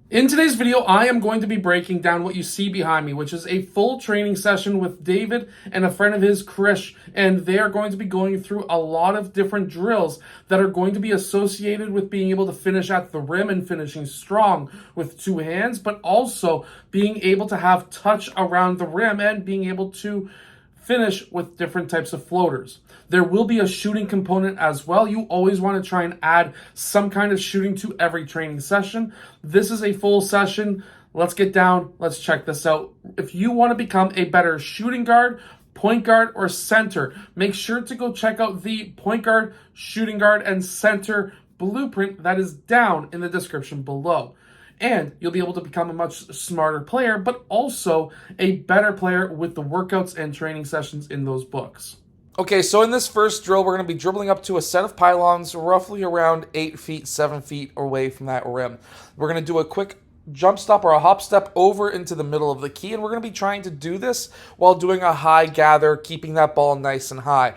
In today's video, I am going to be breaking down what you see behind me, which is a full training session with David and a friend of his, Krish, and they are going to be going through a lot of different drills that are going to be associated with being able to finish at the rim and finishing strong with two hands, but also being able to have touch around the rim and being able to finish with different types of floaters. There will be a shooting component as well. You always want to try and add some kind of shooting to every training session. This is a full session. Let's get down. Let's check this out. If you want to become a better shooting guard, point guard, or center, make sure to go check out the point guard, shooting guard, and center blueprint that is down in the description below. And you'll be able to become a much smarter player, but also a better player with the workouts and training sessions in those books. Okay, so in this first drill, we're going to be dribbling up to a set of pylons roughly around 8 feet, 7 feet away from that rim. We're going to do a quick jump stop or a hop step over into the middle of the key, and we're going to be trying to do this while doing a high gather, keeping that ball nice and high.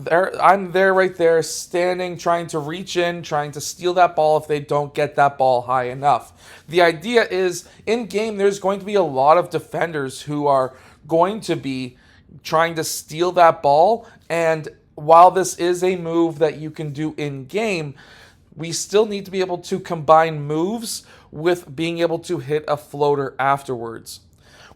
I'm there right there, standing, trying to reach in, trying to steal that ball if they don't get that ball high enough. The idea is, in game, there's going to be a lot of defenders who are going to be trying to steal that ball, and while this is a move that you can do in game, we still need to be able to combine moves with being able to hit a floater afterwards.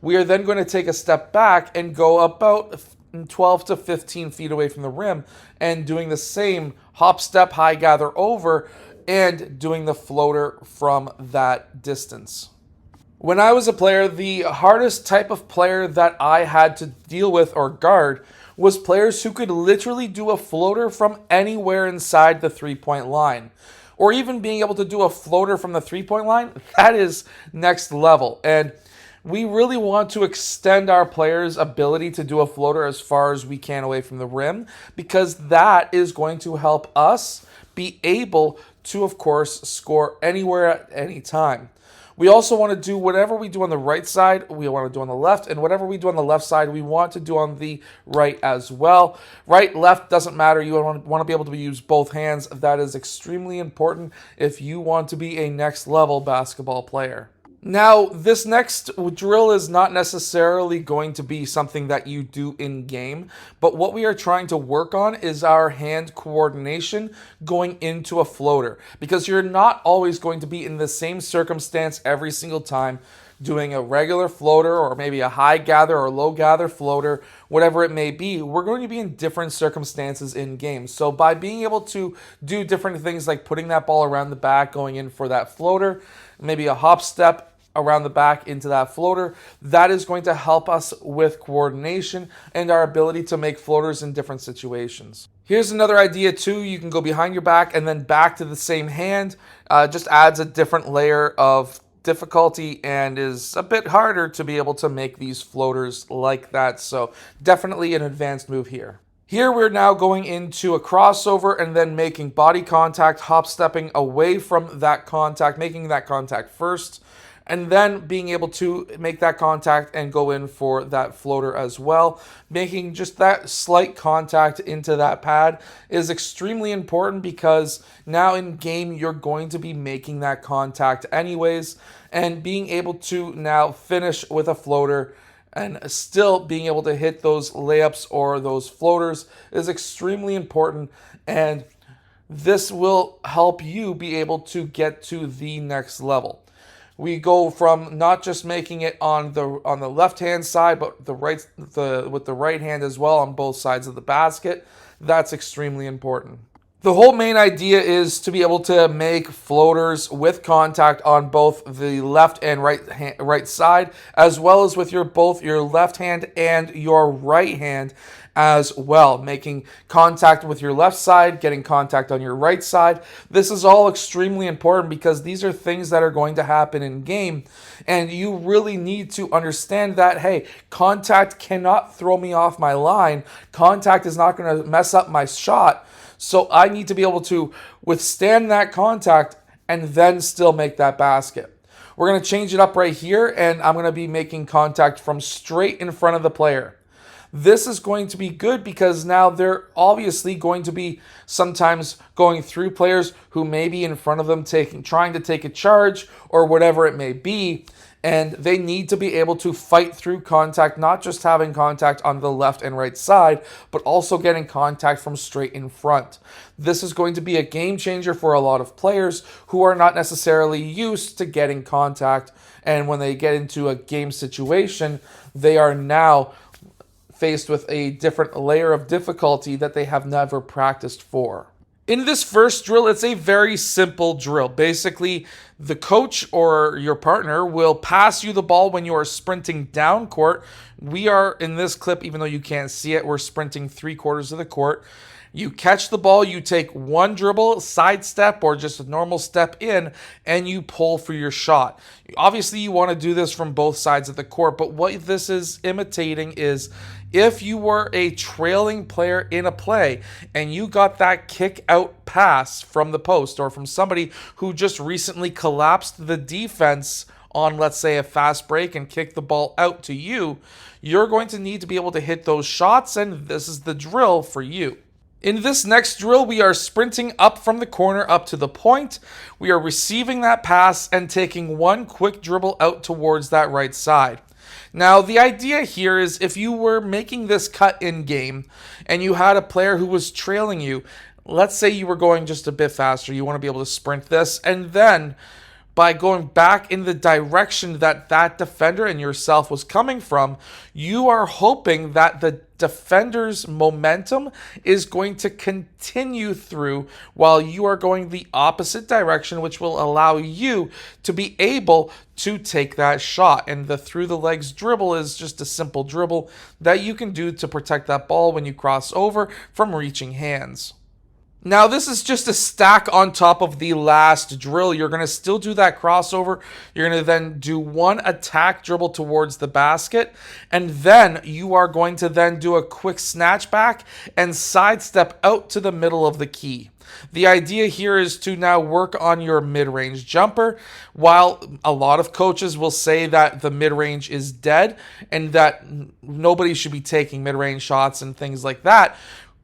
We are then going to take a step back and go about 12 to 15 feet away from the rim and doing the same hop step, high gather over, and doing the floater from that distance. When I was a player, the hardest type of player that I had to deal with or guard was players who could literally do a floater from anywhere inside the three-point line. Or even being able to do a floater from the three-point line, that is next level. And we really want to extend our players' ability to do a floater as far as we can away from the rim, because that is going to help us be able to, of course, score anywhere at any time. We also want to do whatever we do on the right side, we want to do on the left, and whatever we do on the left side, we want to do on the right as well. Right, left, doesn't matter. You want to be able to use both hands. That is extremely important if you want to be a next level basketball player. Now, this next drill is not necessarily going to be something that you do in game, but what we are trying to work on is our hand coordination going into a floater, because you're not always going to be in the same circumstance every single time doing a regular floater or maybe a high gather or low gather floater, whatever it may be. We're going to be in different circumstances in game. So by being able to do different things like putting that ball around the back, going in for that floater, maybe a hop step around the back into that floater, that is going to help us with coordination and our ability to make floaters in different situations. Here's another idea too. You can go behind your back and then back to the same hand. Just adds a different layer of difficulty and is a bit harder to be able to make these floaters like that. So definitely an advanced move here. Here we're now going into a crossover and then making body contact, hop stepping away from that contact, making that contact first, and then being able to make that contact and go in for that floater as well. Making just that slight contact into that pad is extremely important, because now in game you're going to be making that contact anyways, and being able to now finish with a floater and still being able to hit those layups or those floaters is extremely important, and this will help you be able to get to the next level. We go from not just making it on the left hand side, but with the right hand as well on both sides of the basket. That's extremely important. The whole main idea is to be able to make floaters with contact on both the left and right side, as well as with both your left hand and your right hand as well. Making contact with your left side, getting contact on your right side. This is all extremely important, because these are things that are going to happen in game, and you really need to understand that, hey, contact cannot throw me off my line. Contact is not going to mess up my shot. So I need to be able to withstand that contact and then still make that basket. We're going to change it up right here, and I'm going to be making contact from straight in front of the player. This is going to be good because now they're obviously going to be sometimes going through players who may be in front of them trying to take a charge or whatever it may be. And they need to be able to fight through contact, not just having contact on the left and right side, but also getting contact from straight in front. This is going to be a game changer for a lot of players who are not necessarily used to getting contact. And when they get into a game situation, they are now faced with a different layer of difficulty that they have never practiced for. In this first drill, it's a very simple drill. Basically, the coach or your partner will pass you the ball when you are sprinting down court. We are, in this clip, even though you can't see it, we're sprinting 3/4 of the court. You catch the ball, you take one dribble, side step, or just a normal step in, and you pull for your shot. Obviously, you want to do this from both sides of the court, but what this is imitating is if you were a trailing player in a play and you got that kick out pass from the post or from somebody who just recently collapsed the defense on, let's say, a fast break and kicked the ball out to you, you're going to need to be able to hit those shots, and this is the drill for you. In this next drill, we are sprinting up from the corner up to the point. We are receiving that pass and taking one quick dribble out towards that right side. Now, the idea here is if you were making this cut in game and you had a player who was trailing you, let's say you were going just a bit faster, you want to be able to sprint this, and then by going back in the direction that that defender and yourself was coming from, you are hoping that the defender's momentum is going to continue through while you are going the opposite direction, which will allow you to be able to take that shot. And the through the legs dribble is just a simple dribble that you can do to protect that ball when you cross over from reaching hands. Now, this is just a stack on top of the last drill. You're going to still do that crossover. You're going to then do one attack dribble towards the basket, and then you are going to then do a quick snatch back and sidestep out to the middle of the key. The idea here is to now work on your mid-range jumper. While a lot of coaches will say that the mid-range is dead and that nobody should be taking mid-range shots and things like that,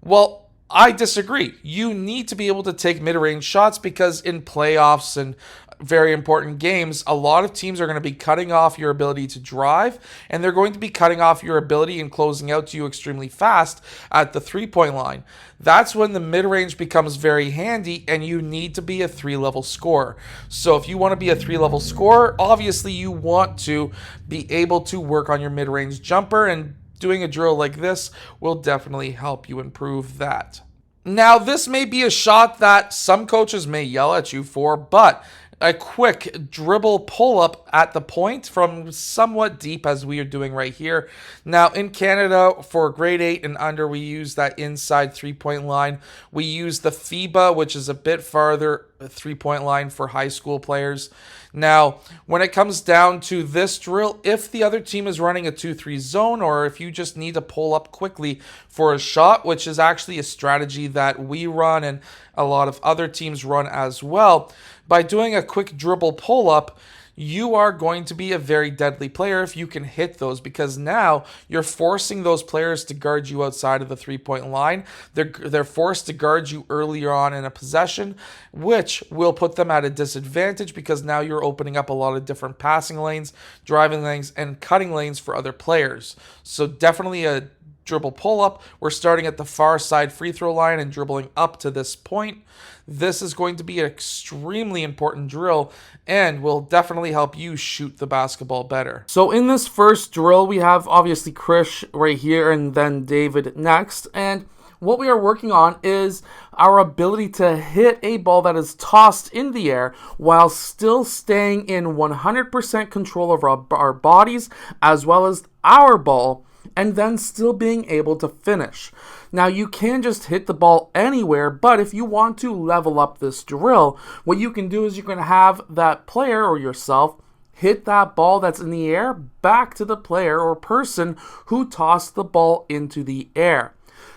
well, I disagree. You need to be able to take mid-range shots because in playoffs and very important games, a lot of teams are going to be cutting off your ability to drive, and they're going to be cutting off your ability and closing out to you extremely fast at the three-point line. That's when the mid-range becomes very handy, and you need to be a 3-level scorer. So if you want to be a 3-level scorer, obviously you want to be able to work on your mid-range jumper, and doing a drill like this will definitely help you improve that. Now, this may be a shot that some coaches may yell at you for, but a quick dribble pull-up at the point from somewhat deep as we are doing right here. Now, in Canada, for grade 8 and under, we use that inside three-point line. We use the FIBA, which is a bit farther three-point line for high school players. Now, when it comes down to this drill, if the other team is running a 2-3 zone, or if you just need to pull up quickly for a shot, which is actually a strategy that we run and a lot of other teams run as well, by doing a quick dribble pull-up, you are going to be a very deadly player if you can hit those, because now you're forcing those players to guard you outside of the three-point line. They're forced to guard you earlier on in a possession, which will put them at a disadvantage because now you're opening up a lot of different passing lanes, driving lanes, and cutting lanes for other players. So definitely a dribble pull-up. We're starting at the far side free throw line and dribbling up to this point. This is going to be an extremely important drill and will definitely help you shoot the basketball better. So in this first drill, we have obviously Krish right here and then David next. And what we are working on is our ability to hit a ball that is tossed in the air while still staying in 100% control of our bodies as well as our ball, and then still being able to finish. Now, you can just hit the ball anywhere, but if you want to level up this drill, what you can do is you can have that player or yourself hit that ball that's in the air back to the player or person who tossed the ball into the air,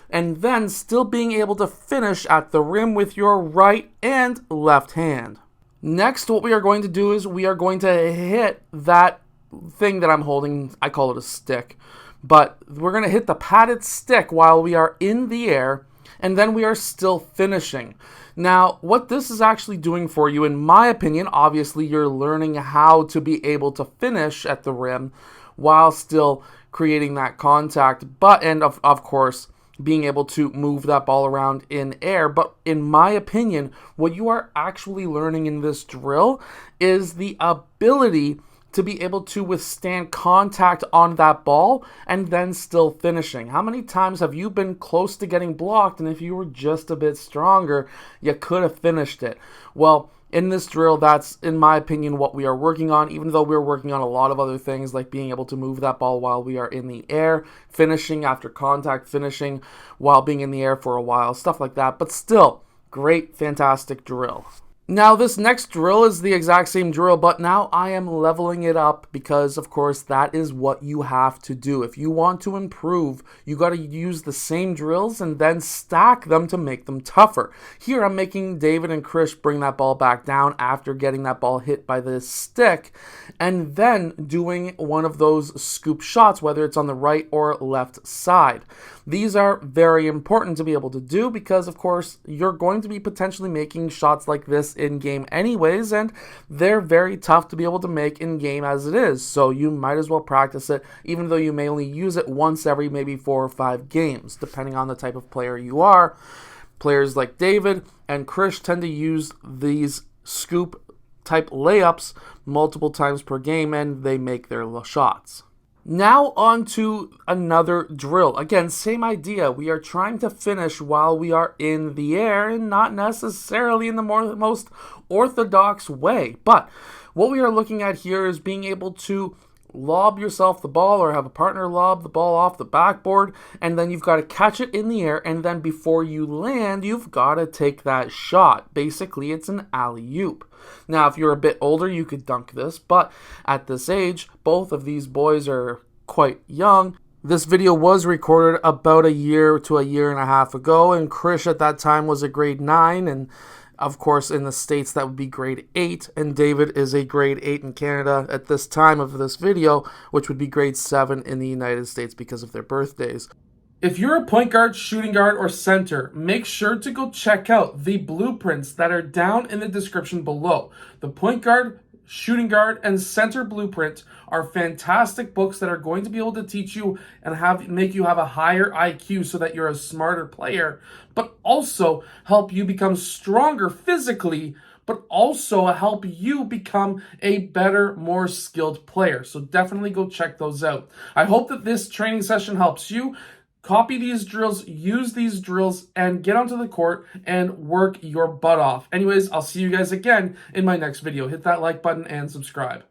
and then still being able to finish at the rim with your right and left hand. Next, what we are going to do is we are going to hit that thing that I'm holding. I call it a stick. but we're going to hit the padded stick while we are in the air, and then we are still finishing. Now, what this is actually doing for you, in my opinion, obviously you're learning how to be able to finish at the rim while still creating that contact, and of course, being able to move that ball around in air. But in my opinion, what you are actually learning in this drill is the ability to be able to withstand contact on that ball and then still finishing. How many times have you been close to getting blocked, and if you were just a bit stronger, you could have finished it? Well, in this drill, that's, in my opinion, what we are working on, even though we're working on a lot of other things, like being able to move that ball while we are in the air, finishing after contact, finishing while being in the air for a while, stuff like that. But still, great, fantastic drill. Now, this next drill is the exact same drill, but now I am leveling it up because, of course, that is what you have to do. If you want to improve, you got to use the same drills and then stack them to make them tougher. Here, I'm making David and Krish bring that ball back down after getting that ball hit by this stick, and then doing one of those scoop shots, whether it's on the right or left side. These are very important to be able to do because, of course, you're going to be potentially making shots like this in-game anyways, and they're very tough to be able to make in-game as it is, so you might as well practice it, even though you may only use it once every maybe 4 or 5 games, depending on the type of player you are. Players like David and Krish tend to use these scoop-type layups multiple times per game, and they make their shots. Now on to another drill. Again, same idea. We are trying to finish while we are in the air and not necessarily in the most orthodox way. But what we are looking at here is being able to lob yourself the ball or have a partner lob the ball off the backboard, and then you've got to catch it in the air, and then before you land, you've got to take that shot. Basically, it's an alley-oop. Now, if you're a bit older, you could dunk this, but at this age, both of these boys are quite young. This video was recorded about a year to a year and a half ago, and Krish at that time was a grade 9, and of course, in the States, that would be grade 8, and David is a grade 8 in Canada at this time of this video, which would be grade 7 in the United States because of their birthdays. If you're a point guard, shooting guard, or center, make sure to go check out the blueprints that are down in the description below. The point guard, shooting guard, and center blueprint are fantastic books that are going to be able to teach you and make you have a higher IQ so that you're a smarter player, but also help you become stronger physically, but also help you become a better, more skilled player. So definitely go check those out. I hope that this training session helps you. Copy these drills, use these drills, and get onto the court and work your butt off. Anyways, I'll see you guys again in my next video. Hit that like button and subscribe.